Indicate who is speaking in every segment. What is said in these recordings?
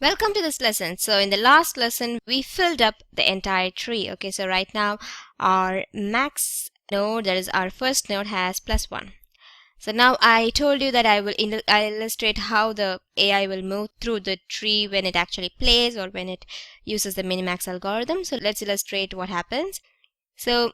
Speaker 1: Welcome to this lesson. So in the last lesson, we filled up the entire tree. Okay, so right now our max node, that is our first node, has +1. So now I told you that I'll illustrate how the AI will move through the tree when it actually plays or when it uses the minimax algorithm. So let's illustrate what happens. So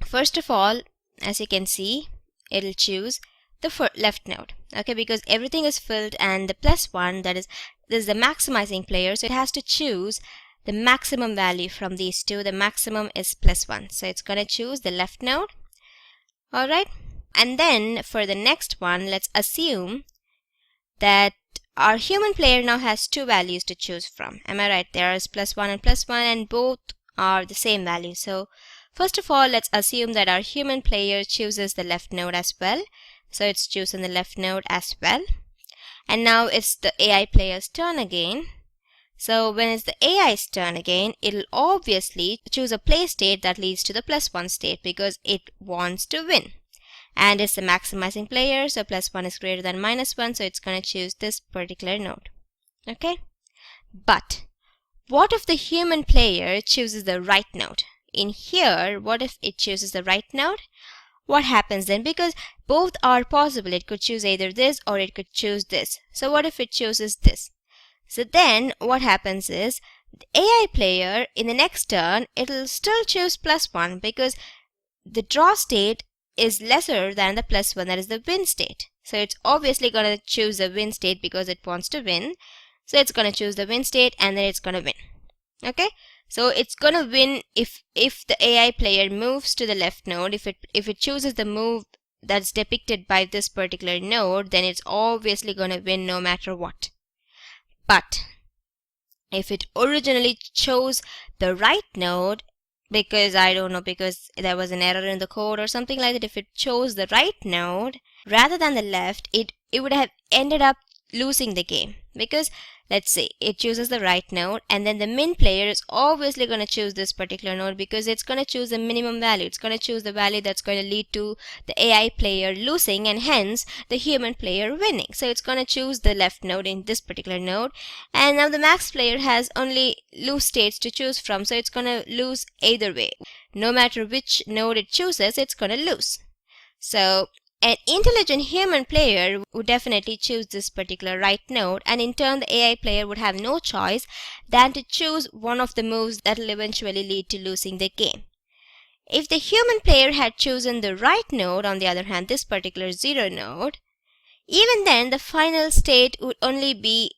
Speaker 1: first of all, as you can see, it'll choose the left node, okay, because everything is filled and the +1, that is, this is the maximizing player, so it has to choose the maximum value from these two. The maximum is +1, so it's going to choose the left node. All right, and then for the next one, let's assume that our human player now has two values to choose from. Am I right? There is +1 and +1, and both are the same value. So first of all, let's assume that our human player chooses the left node as well. So it's chosen the left node as well. And now it's the AI player's turn again. So when it's the AI's turn again, it'll obviously choose a play state that leads to the +1 state because it wants to win. And it's the maximizing player, so +1 is greater than -1, so it's going to choose this particular node. Okay? But what if the human player chooses the right node? In here, what if it chooses the right node? What happens then? Because both are possible. It could choose either this or it could choose this. So what if it chooses this? So then what happens is the AI player in the next turn, it'll still choose +1 because the draw state is lesser than the +1, that is the win state. So it's obviously going to choose the win state because it wants to win. So it's going to choose the win state and then it's going to win. Okay? So it's gonna win if the AI player moves to the left node. If it chooses the move that's depicted by this particular node, then it's obviously gonna win no matter what. But if it originally chose the right node, because I don't know, because there was an error in the code or something like that, if it chose the right node rather than the left, it would have ended up losing the game. Because let's say it chooses the right node, and then the min player is obviously going to choose this particular node because it's going to choose the minimum value. It's going to choose the value that's going to lead to the AI player losing and hence the human player winning. So it's going to choose the left node in this particular node, and now the max player has only lose states to choose from, so it's going to lose either way. No matter which node it chooses, it's going to lose. So an intelligent human player would definitely choose this particular right node, and in turn the AI player would have no choice than to choose one of the moves that will eventually lead to losing the game. If the human player had chosen the right node, on the other hand, this particular 0 node, even then the final state would only be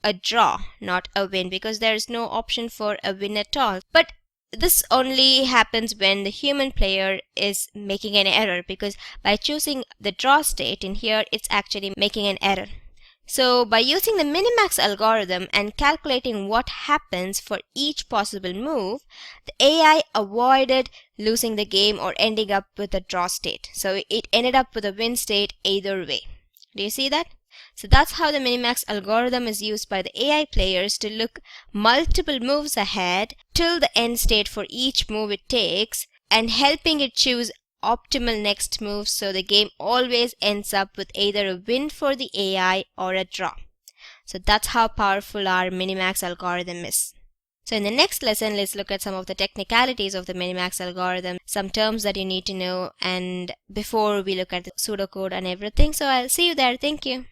Speaker 1: a draw, not a win, because there is no option for a win at all. But this only happens when the human player is making an error, because by choosing the draw state in here, it's actually making an error. So by using the minimax algorithm and calculating what happens for each possible move, the AI avoided losing the game or ending up with a draw state. So it ended up with a win state either way. Do you see that? So that's how the minimax algorithm is used by the AI players to look multiple moves ahead till the end state for each move it takes, and helping it choose optimal next move, so the game always ends up with either a win for the AI or a draw. So that's how powerful our minimax algorithm is. So in the next lesson, let's look at some of the technicalities of the minimax algorithm, some terms that you need to know, and before we look at the pseudocode and everything. So I'll see you there. Thank you.